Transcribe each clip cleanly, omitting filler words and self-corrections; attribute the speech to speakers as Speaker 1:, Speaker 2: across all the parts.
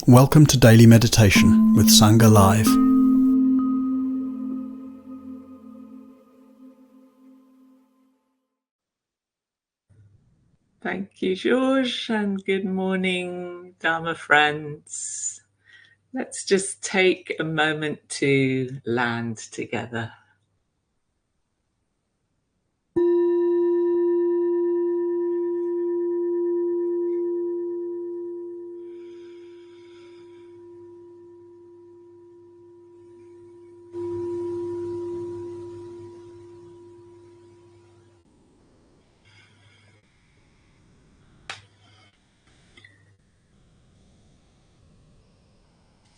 Speaker 1: Welcome to Daily Meditation with Sangha Live.
Speaker 2: Thank you, George, and good morning, Dharma friends. Let's just take a moment to land together.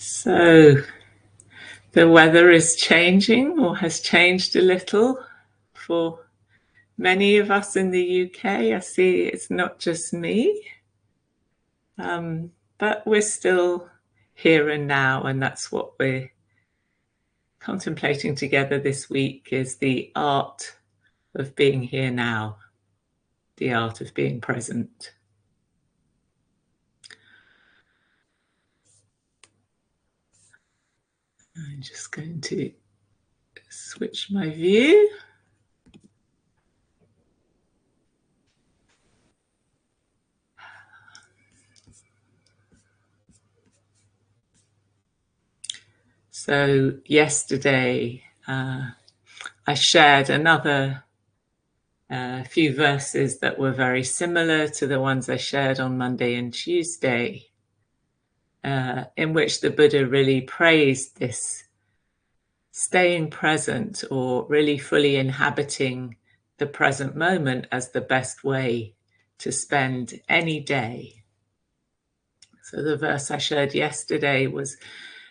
Speaker 2: So, the weather is changing or has changed a little for many of us in the UK. I see it's not just me, but we're still here and now, and that's what we're contemplating together this week, is the art of being here now, the art of being present. I'm just going to switch my view. So yesterday I shared another few verses that were very similar to the ones I shared on Monday and Tuesday, in which the Buddha really praised this staying present, or really fully inhabiting the present moment, as the best way to spend any day. So the verse I shared yesterday was,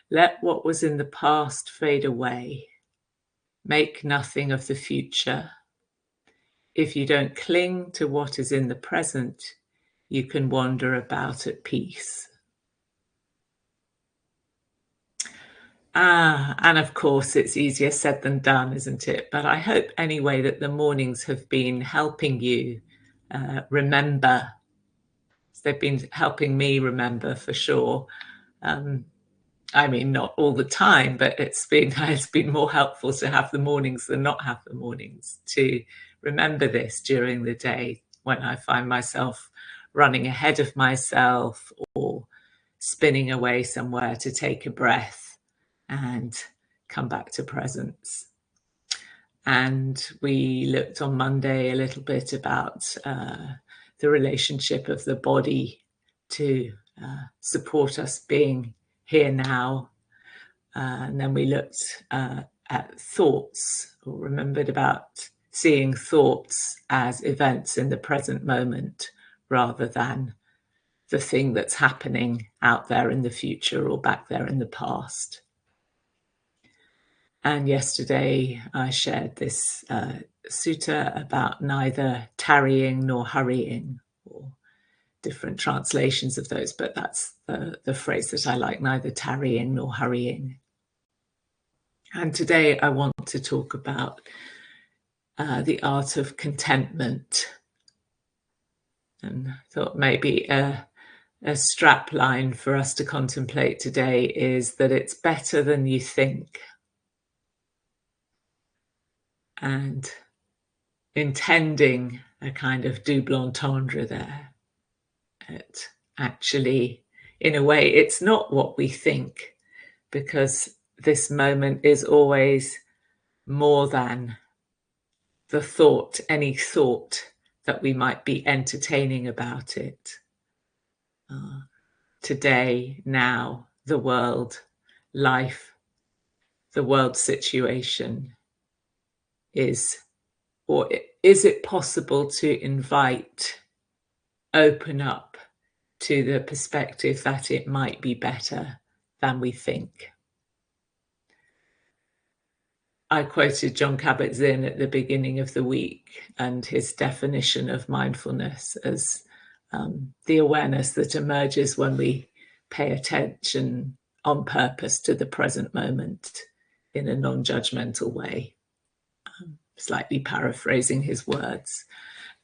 Speaker 2: "Let what was in the past fade away. Make nothing of the future. If you don't cling to what is in the present, you can wander about at peace." And of course, it's easier said than done, isn't it? But I hope anyway that the mornings have been helping you remember. They've been helping me remember for sure. I mean, not all the time, but it's been more helpful to have the mornings than not have the mornings, to remember this during the day when I find myself running ahead of myself or spinning away somewhere, to take a breath and come back to presence. And we looked on Monday a little bit about the relationship of the body to support us being here now. And then we looked at thoughts, or remembered about seeing thoughts as events in the present moment rather than the thing that's happening out there in the future or back there in the past. And yesterday I shared this sutta about neither tarrying nor hurrying, or different translations of those, but that's the phrase that I like, neither tarrying nor hurrying. And today I want to talk about the art of contentment. And I thought maybe a strap line for us to contemplate today is that it's better than you think. And intending a kind of double entendre there. It actually, in a way, it's not what we think, because this moment is always more than the thought, any thought that we might be entertaining about it. Today, now, the world, life, the world situation is, or is it possible to invite, open up to the perspective that it might be better than we think? I quoted John Kabat-Zinn at the beginning of the week, and his definition of mindfulness as the awareness that emerges when we pay attention on purpose to the present moment in a non-judgmental way. Slightly paraphrasing his words.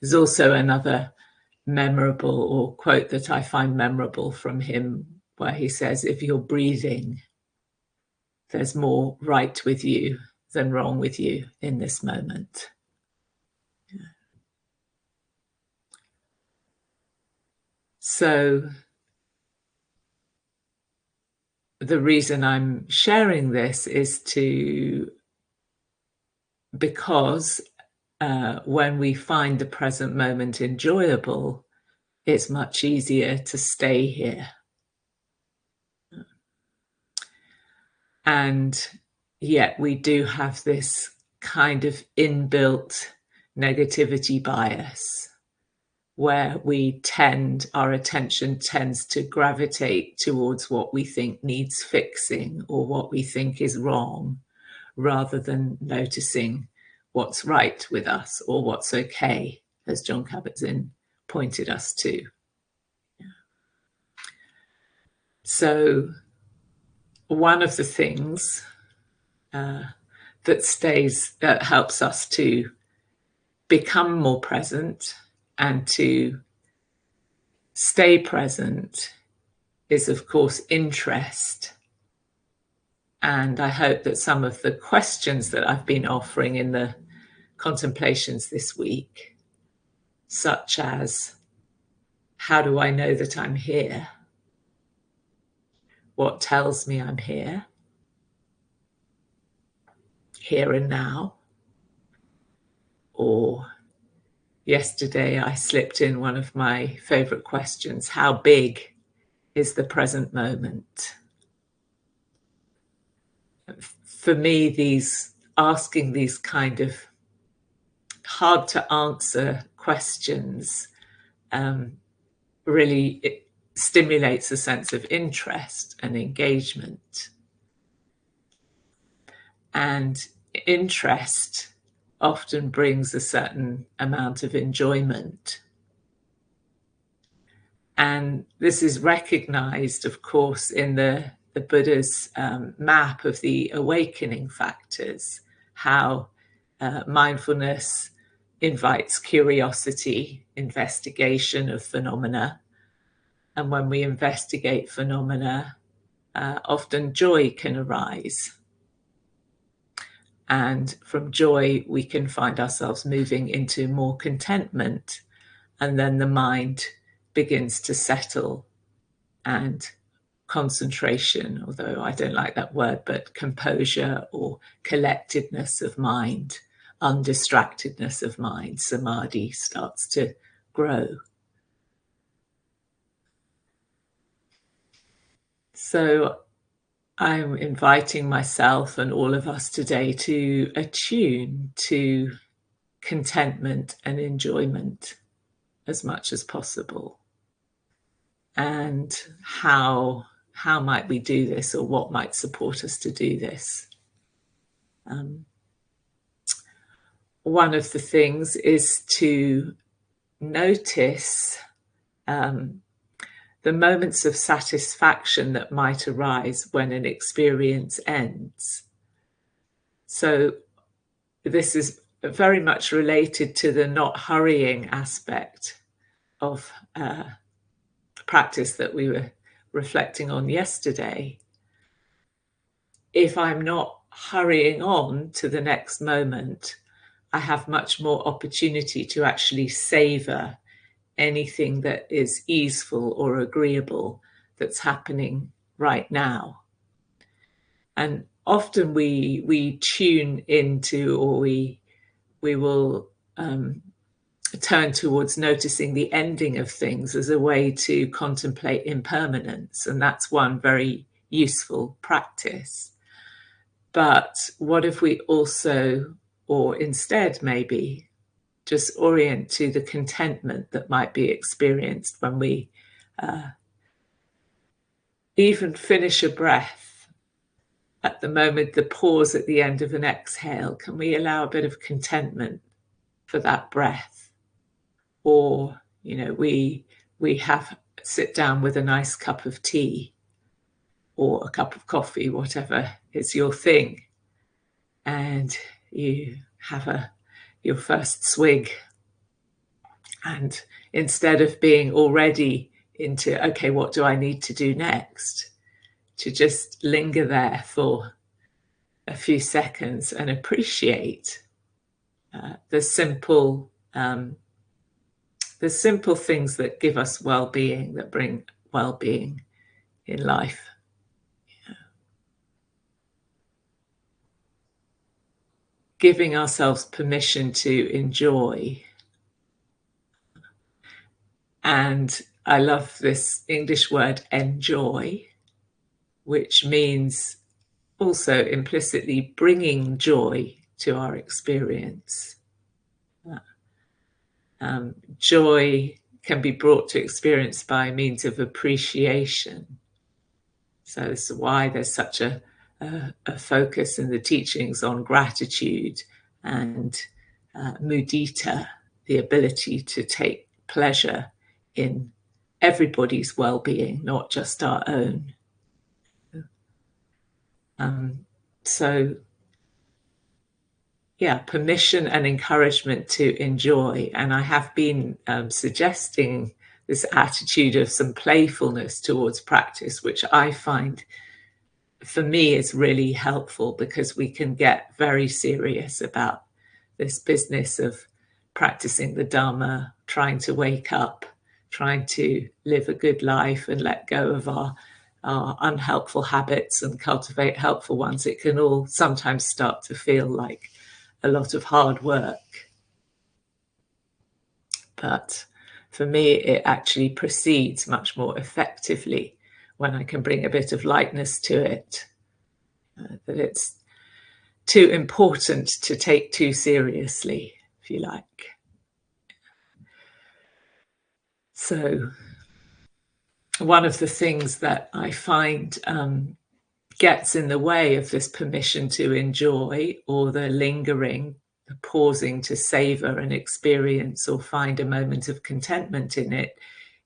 Speaker 2: There's also another memorable, or quote that I find memorable from him, where he says, if you're breathing, there's more right with you than wrong with you in this moment. Yeah. So the reason I'm sharing this is because when we find the present moment enjoyable, it's much easier to stay here. And yet we do have this kind of inbuilt negativity bias where our attention tends to gravitate towards what we think needs fixing or what we think is wrong, rather than noticing what's right with us or what's okay, as Jon Kabat-Zinn pointed us to. So one of the things that helps us to become more present and to stay present is, of course, interest. And I hope that some of the questions that I've been offering in the contemplations this week, such as, how do I know that I'm here? What tells me I'm here? Here and now? Or yesterday I slipped in one of my favorite questions, how big is the present moment? For me, asking these kind of hard to answer questions really stimulates a sense of interest and engagement. And interest often brings a certain amount of enjoyment. And this is recognized, of course, in the Buddha's map of the awakening factors, how mindfulness invites curiosity, investigation of phenomena. And when we investigate phenomena, often joy can arise. And from joy, we can find ourselves moving into more contentment. And then the mind begins to settle, and concentration, although I don't like that word, but composure or collectedness of mind, undistractedness of mind, samadhi, starts to grow. So I'm inviting myself and all of us today to attune to contentment and enjoyment as much as possible. And how might we do this, or what might support us to do this? One of the things is to notice the moments of satisfaction that might arise when an experience ends. So this is very much related to the not hurrying aspect of practice that we were reflecting on yesterday. If I'm not hurrying on to the next moment, I have much more opportunity to actually savor anything that is easeful or agreeable that's happening right now. And often we tune into, or we will turn towards noticing the ending of things as a way to contemplate impermanence. And that's one very useful practice. But what if we also, or instead maybe, just orient to the contentment that might be experienced when we even finish a breath. At the moment, the pause at the end of an exhale, can we allow a bit of contentment for that breath? Or, we sit down with a nice cup of tea or a cup of coffee, whatever is your thing, and you have your first swig. And instead of being already into, okay, what do I need to do next? To just linger there for a few seconds and appreciate the simple things that give us well-being, that bring well-being in life. Giving ourselves permission to enjoy. And I love this English word, enjoy, which means also implicitly bringing joy to our experience. Joy can be brought to experience by means of appreciation. So this is why there's such a focus in the teachings on gratitude and mudita, the ability to take pleasure in everybody's well-being, not just our own. So yeah, permission and encouragement to enjoy. And I have been suggesting this attitude of some playfulness towards practice, which I find for me is really helpful, because we can get very serious about this business of practicing the Dharma, trying to wake up, trying to live a good life and let go of our unhelpful habits and cultivate helpful ones. It can all sometimes start to feel like a lot of hard work. But for me, it actually proceeds much more effectively when I can bring a bit of lightness to it, that it's too important to take too seriously, if you like. So one of the things that I find gets in the way of this permission to enjoy, or the lingering, the pausing to savor an experience or find a moment of contentment in it,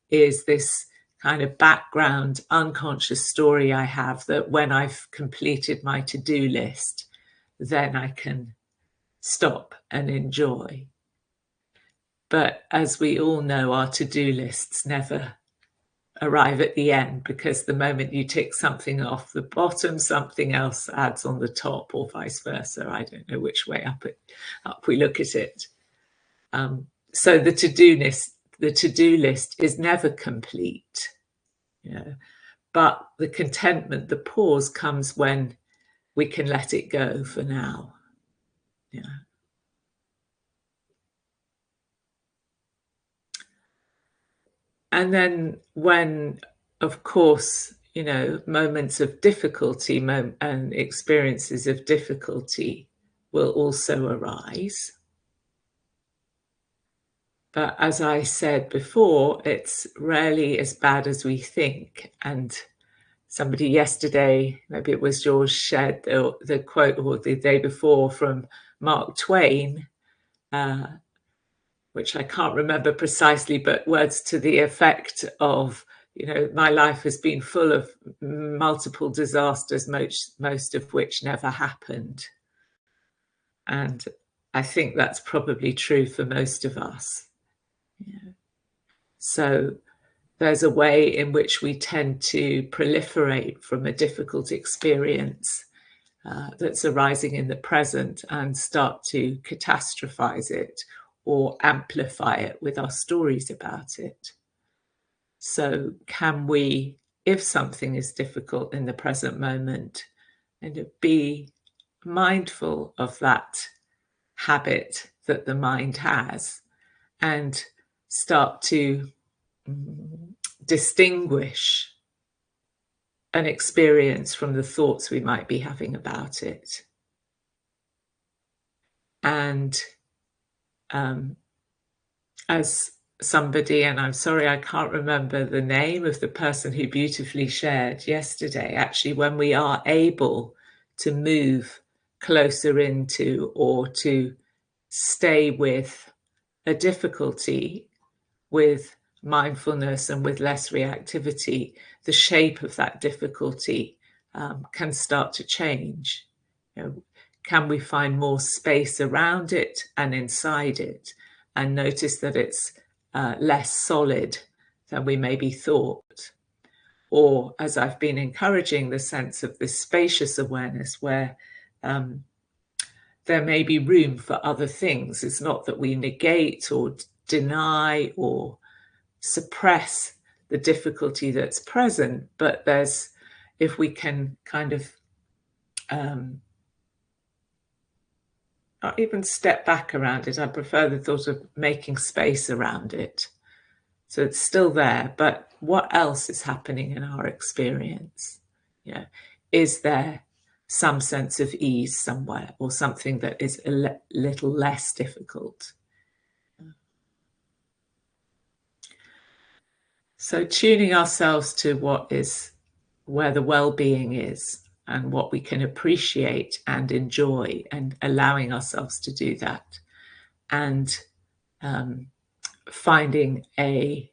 Speaker 2: is this kind of background unconscious story I have that when I've completed my to-do list, then I can stop and enjoy. But as we all know, our to-do lists never arrive at the end, because the moment you tick something off the bottom, something else adds on the top, or vice versa. I don't know which way up we look at it. So the to-do list is never complete, but the contentment, the pause, comes when we can let it go for now. And then when, of course, moments of difficulty and experiences of difficulty will also arise. But as I said before, it's rarely as bad as we think. And somebody yesterday, maybe it was George, shared the quote, or the day before, from Mark Twain, which I can't remember precisely, but words to the effect of, my life has been full of multiple disasters, most of which never happened. And I think that's probably true for most of us. So there's a way in which we tend to proliferate from a difficult experience that's arising in the present and start to catastrophize it or amplify it with our stories about it. So can we, if something is difficult in the present moment, and be mindful of that habit that the mind has, and start to distinguish an experience from the thoughts we might be having about it. And as somebody, and I'm sorry I can't remember the name of the person who beautifully shared yesterday, actually, when we are able to move closer into, or to stay with, a difficulty with mindfulness and with less reactivity, the shape of that difficulty can start to change. Can we find more space around it and inside it, and notice that it's less solid than we maybe thought. Or, as I've been encouraging, the sense of this spacious awareness where there may be room for other things. It's not that we negate or deny or suppress the difficulty that's present, but if we can kind of not even step back around it. I prefer the thought of making space around it. So it's still there, but what else is happening in our experience? Is there some sense of ease somewhere, or something that is a little less difficult? So tuning ourselves to where the well-being is and what we can appreciate and enjoy, and allowing ourselves to do that, and finding a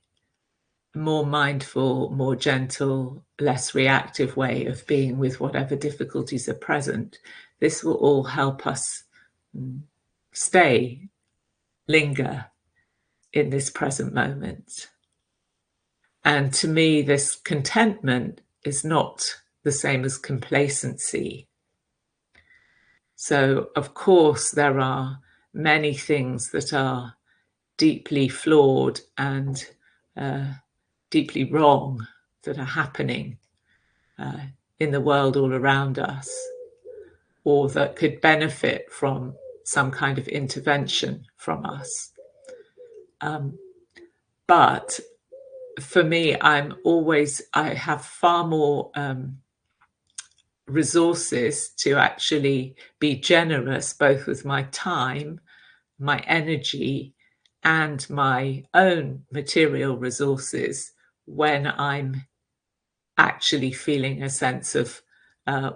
Speaker 2: more mindful, more gentle, less reactive way of being with whatever difficulties are present. This will all help us linger in this present moment. And to me, this contentment is not the same as complacency. So, of course, there are many things that are deeply flawed and deeply wrong that are happening in the world all around us, or that could benefit from some kind of intervention from us. But for me, I have far more resources to actually be generous, both with my time, my energy, and my own material resources, when I'm actually feeling a sense of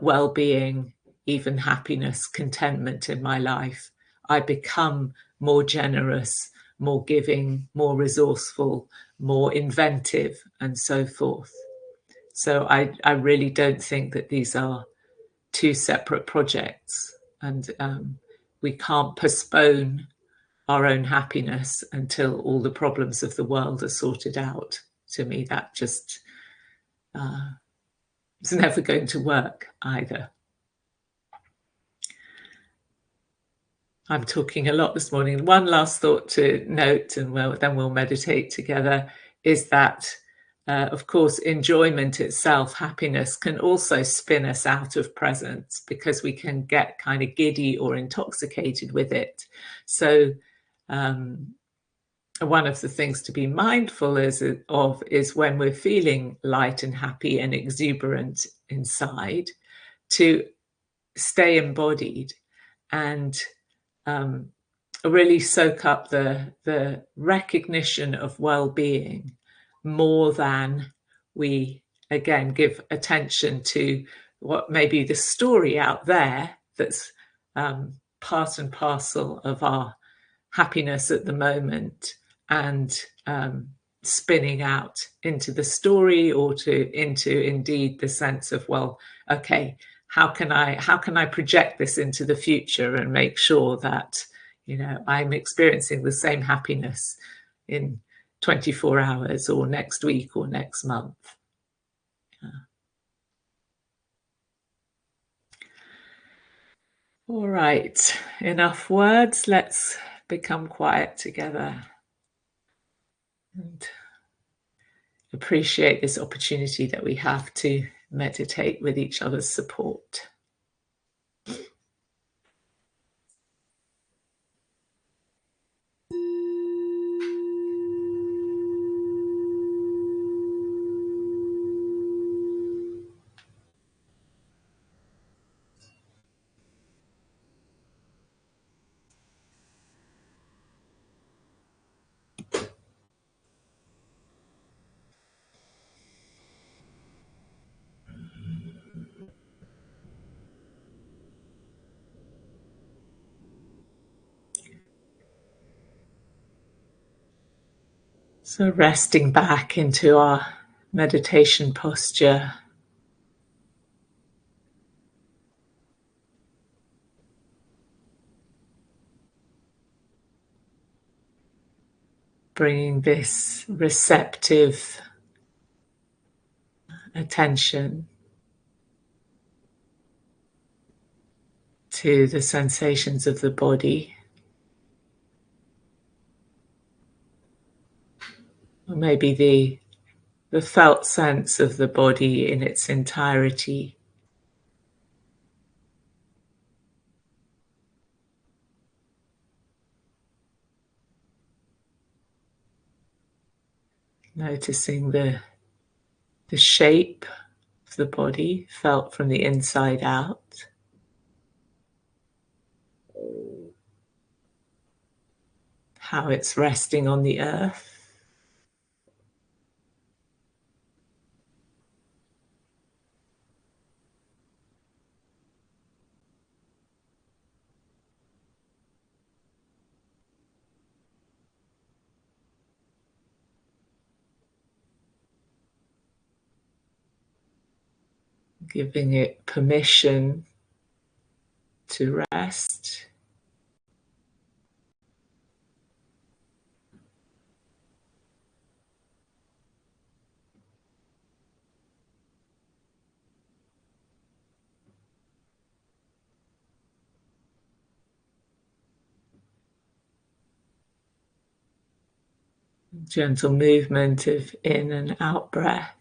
Speaker 2: well-being, even happiness, contentment in my life. I become more generous, more giving, more resourceful, more inventive, and so forth. So I really don't think that these are two separate projects, and we can't postpone our own happiness until all the problems of the world are sorted out. To me, that just it's never going to work either. I'm talking a lot this morning. One last thought to note, and then we'll meditate together, is that, of course, enjoyment itself, happiness, can also spin us out of presence, because we can get kind of giddy or intoxicated with it. So one of the things to be mindful of is when we're feeling light and happy and exuberant inside, to stay embodied and really soak up the recognition of well-being, more than we, again, give attention to what may be the story out there that's part and parcel of our happiness at the moment, and spinning out into the story, or into indeed the sense of, well, okay, how can I project this into the future and make sure that I'm experiencing the same happiness in 24 hours or next week or next month. All right, enough words. Let's become quiet together and appreciate this opportunity that we have to meditate with each other's support. So resting back into our meditation posture. bringing this receptive attention to the sensations of the body, or maybe the felt sense of the body in its entirety. Noticing the shape of the body felt from the inside out. How it's resting on the earth. Giving it permission to rest. Gentle movement of in and out breath.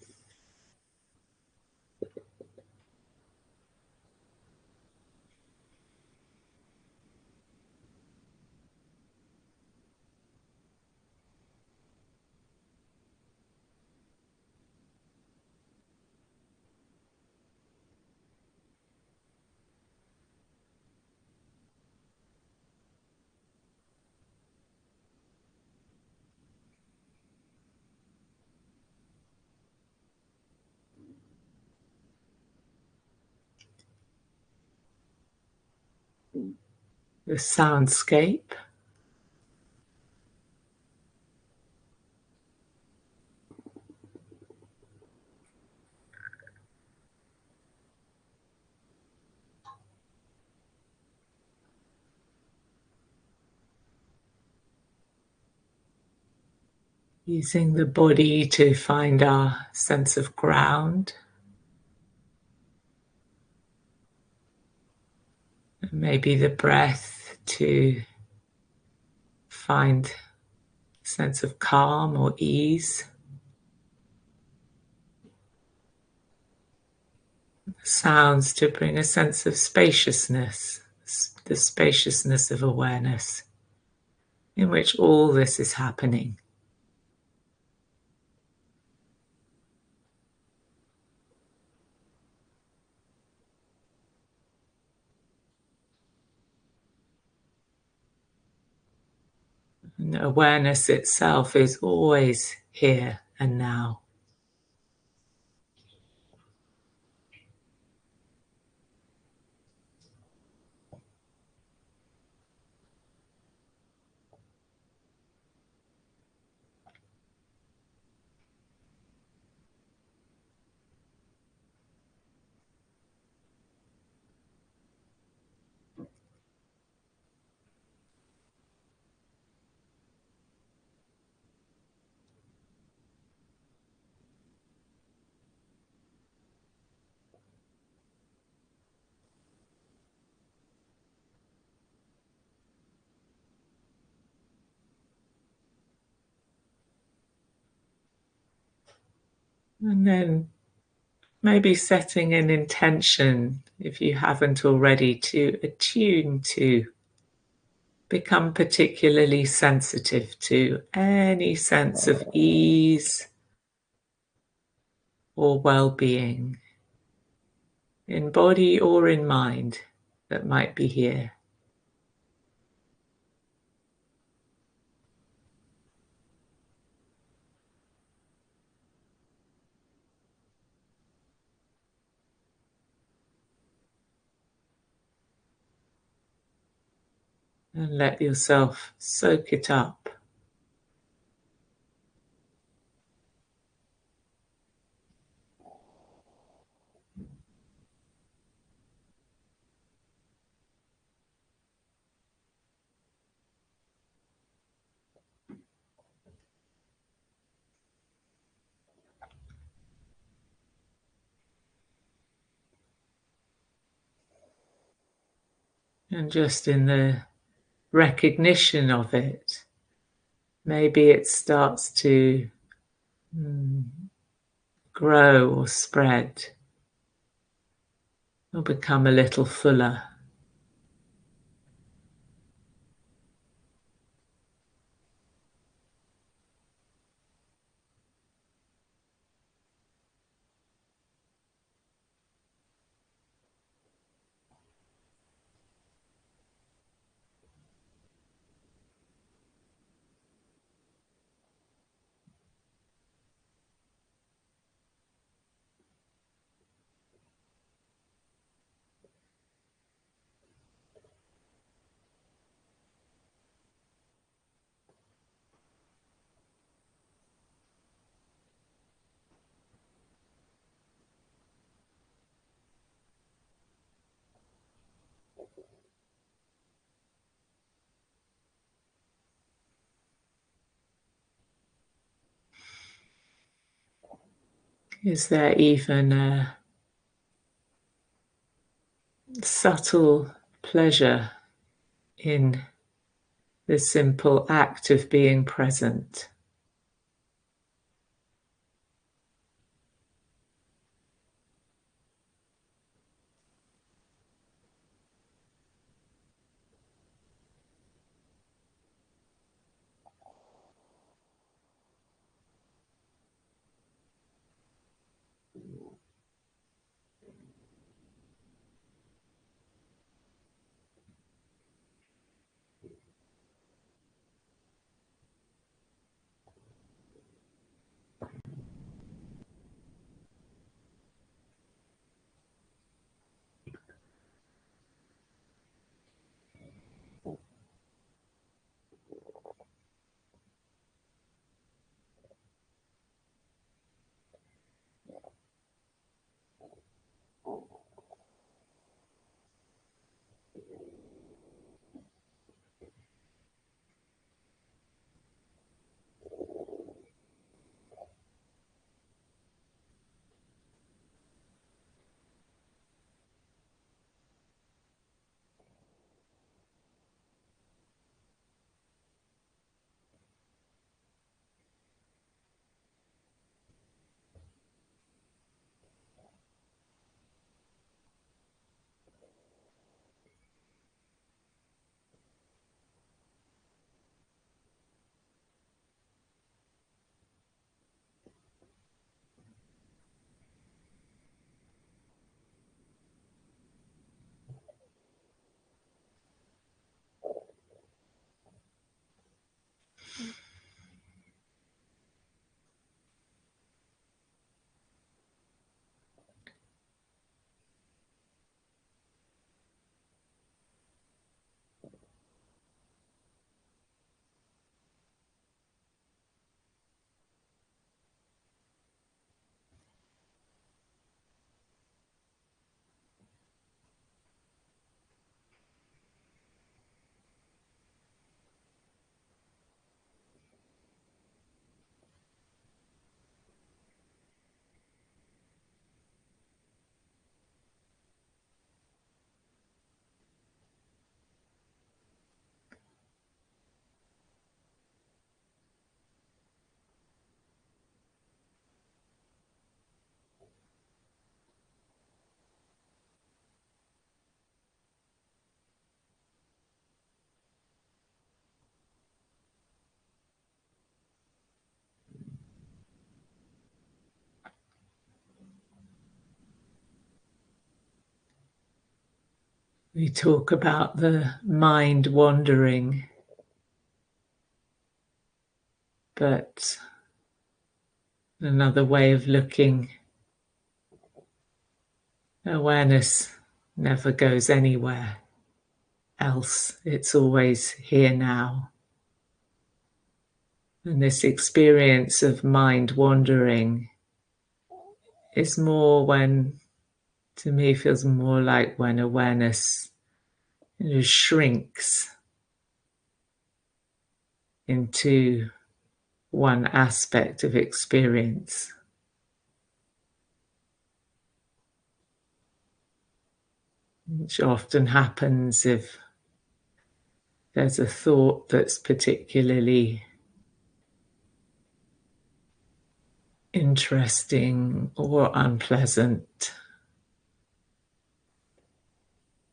Speaker 2: The soundscape. Using the body to find our sense of ground. And maybe the breath to find a sense of calm or ease. Sounds to bring a sense of spaciousness, the spaciousness of awareness in which all this is happening. And awareness itself is always here and now. And then maybe setting an intention, if you haven't already, to attune to become particularly sensitive to any sense of ease or well-being in body or in mind that might be here. And let yourself soak it up. And just in the recognition of it, maybe it starts to grow or spread or become a little fuller. Is there even a subtle pleasure in the simple act of being present? We talk about the mind wandering, but another way of looking, awareness never goes anywhere else. It's always here now. And this experience of mind wandering is more when, to me, feels more like when awareness shrinks into one aspect of experience. Which often happens if there's a thought that's particularly interesting or unpleasant,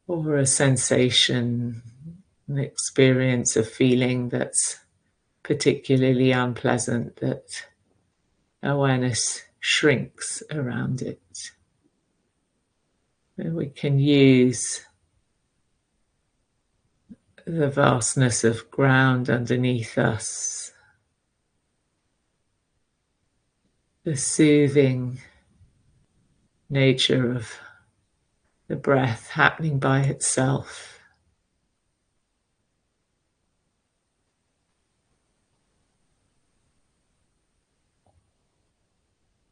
Speaker 2: or a sensation, an experience, a feeling that's particularly unpleasant, that awareness shrinks around it. And we can use the vastness of ground underneath us, the soothing nature of the breath happening by itself,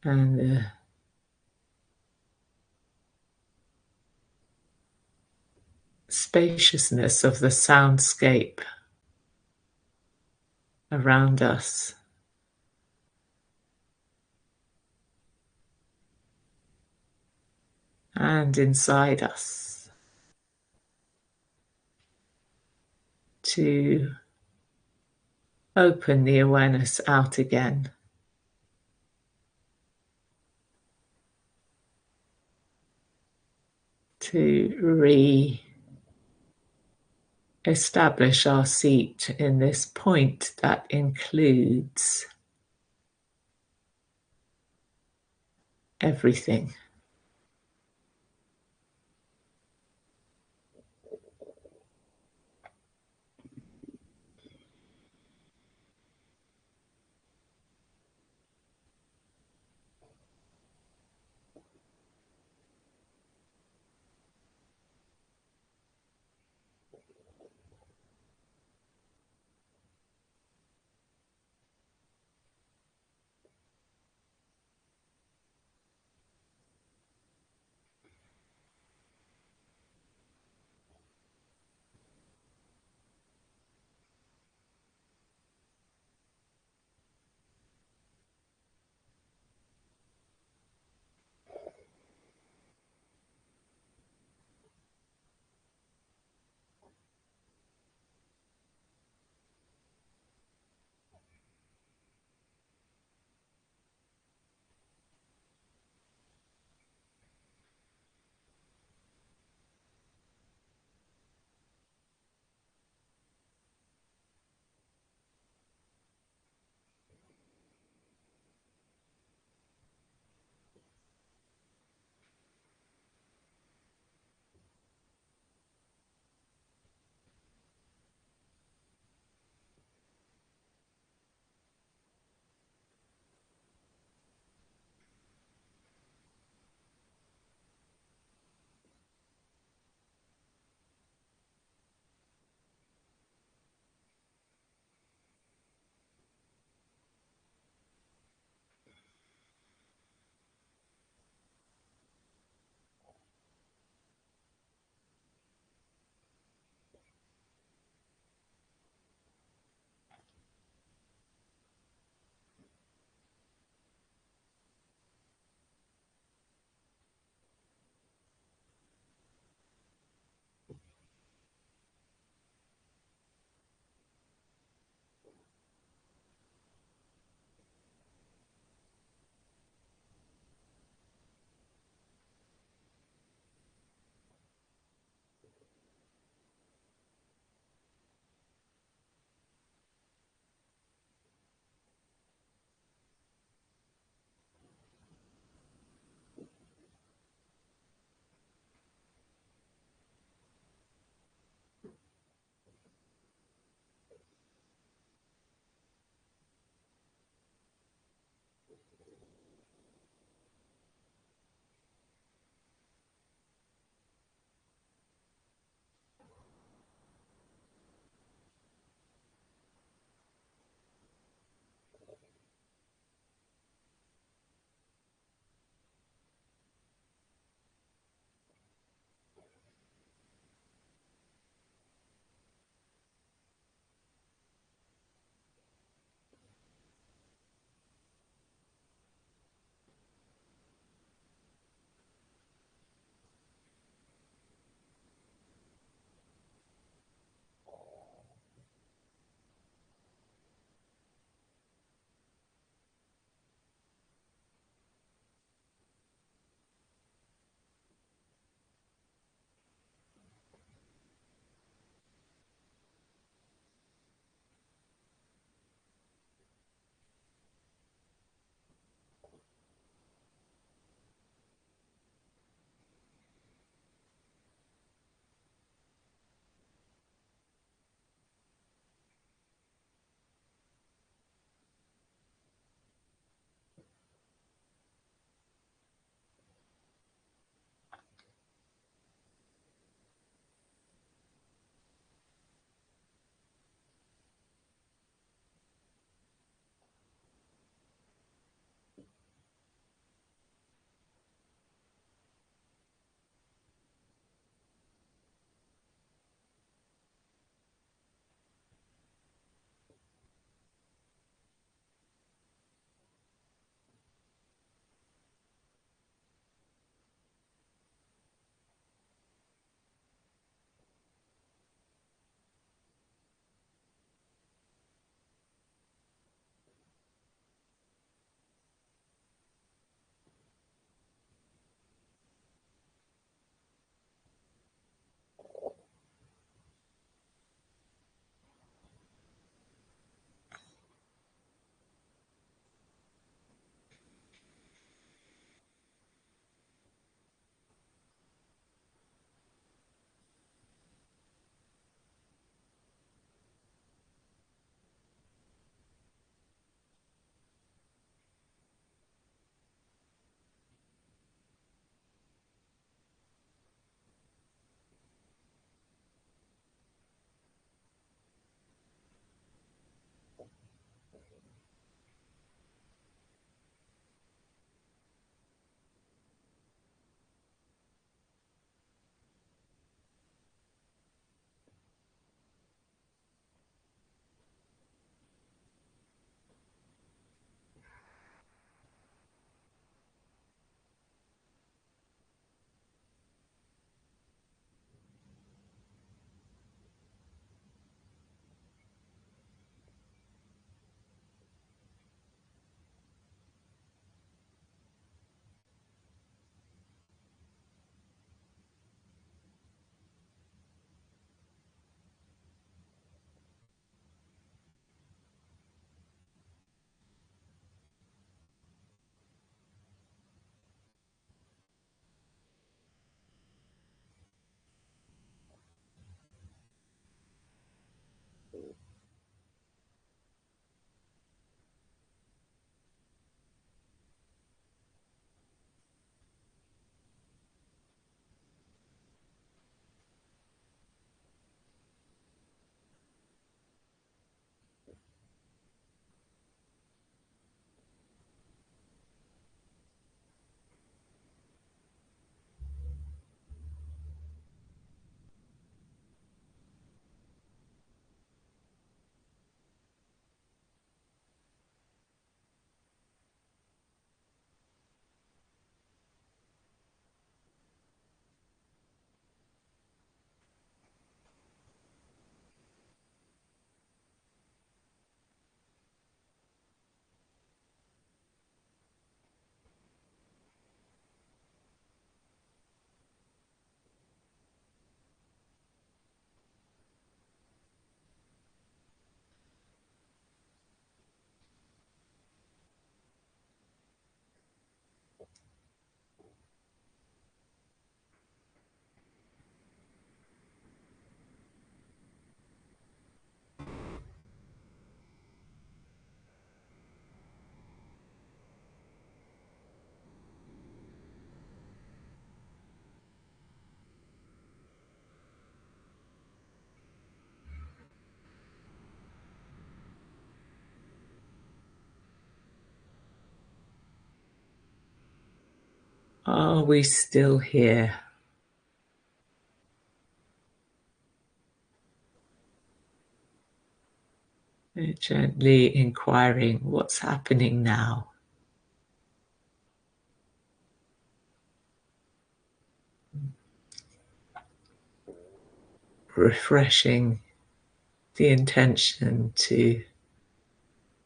Speaker 2: and the spaciousness of the soundscape around us. And inside us, to open the awareness out again, to re-establish our seat in this point that includes everything. Are we still here? Gently inquiring what's happening now. Refreshing the intention to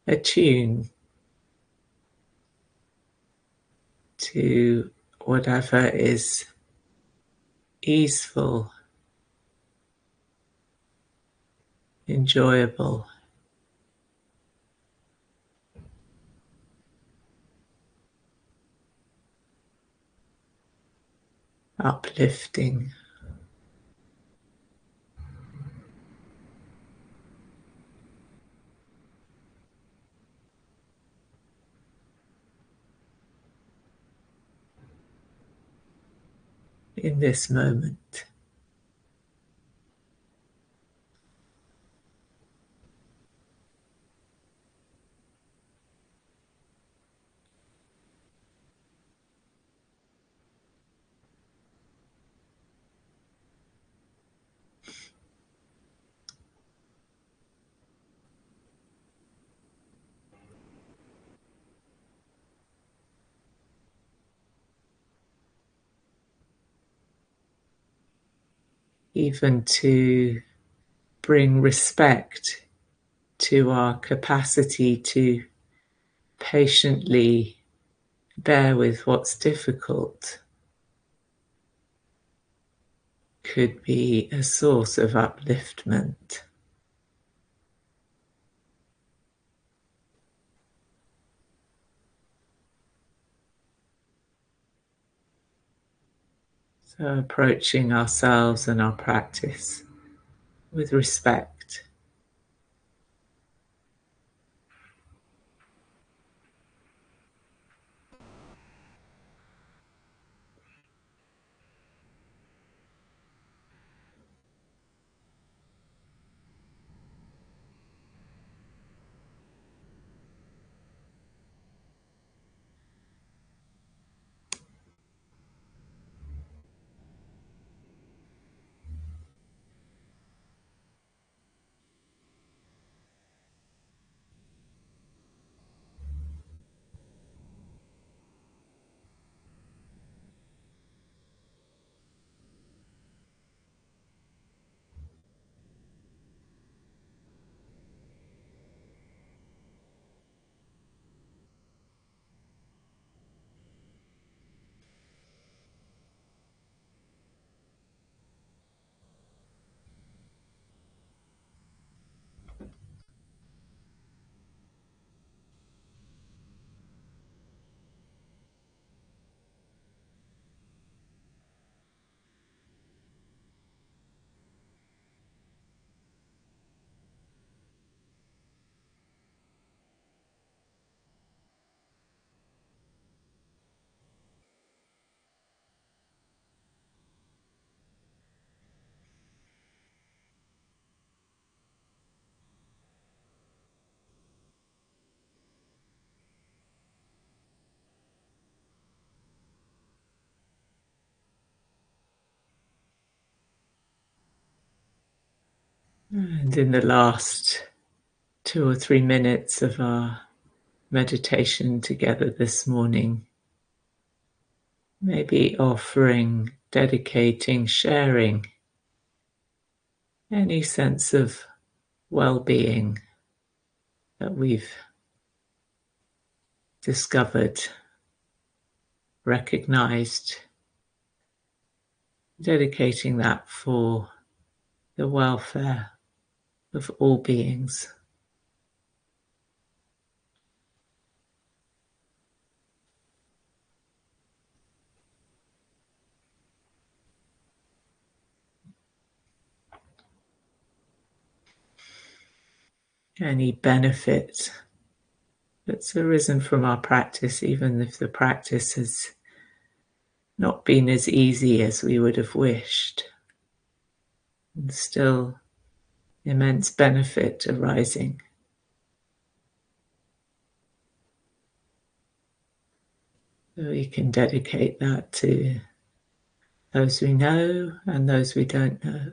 Speaker 2: attune to whatever is easeful, enjoyable, uplifting. In this moment. Even to bring respect to our capacity to patiently bear with what's difficult could be a source of upliftment. So approaching ourselves and our practice with respect. And in the last 2 or 3 minutes of our meditation together this morning, maybe offering, dedicating, sharing any sense of well-being that we've discovered, recognized, dedicating that for the welfare of all beings. Any benefit that's arisen from our practice, even if the practice has not been as easy as we would have wished, and still immense benefit arising. So we can dedicate that to those we know and those we don't know.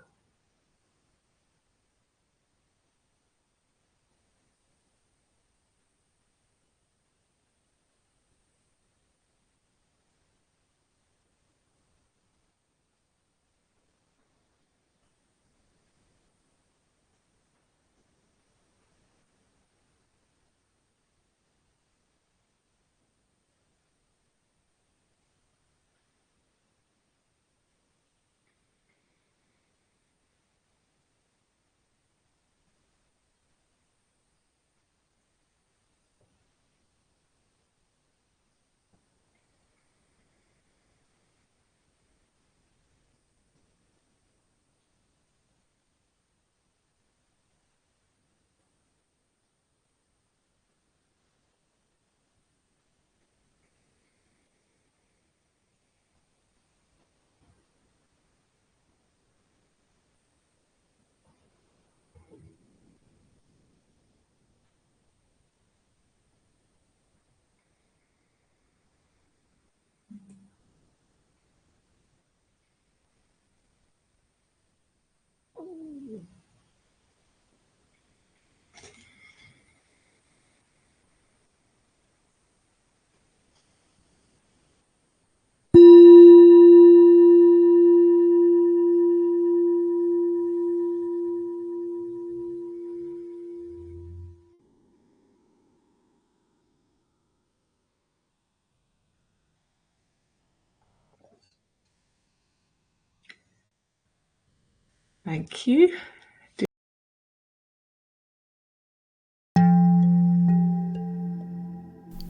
Speaker 2: Thank you.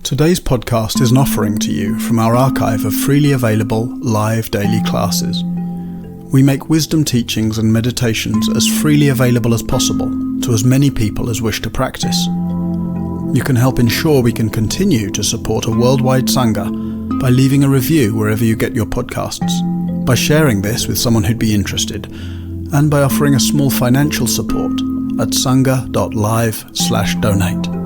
Speaker 1: Today's podcast is an offering to you from our archive of freely available live daily classes. We make wisdom teachings and meditations as freely available as possible to as many people as wish to practice. You can help ensure we can continue to support a worldwide Sangha by leaving a review wherever you get your podcasts, by sharing this with someone who'd be interested, and by offering a small financial support at sangha.live/donate.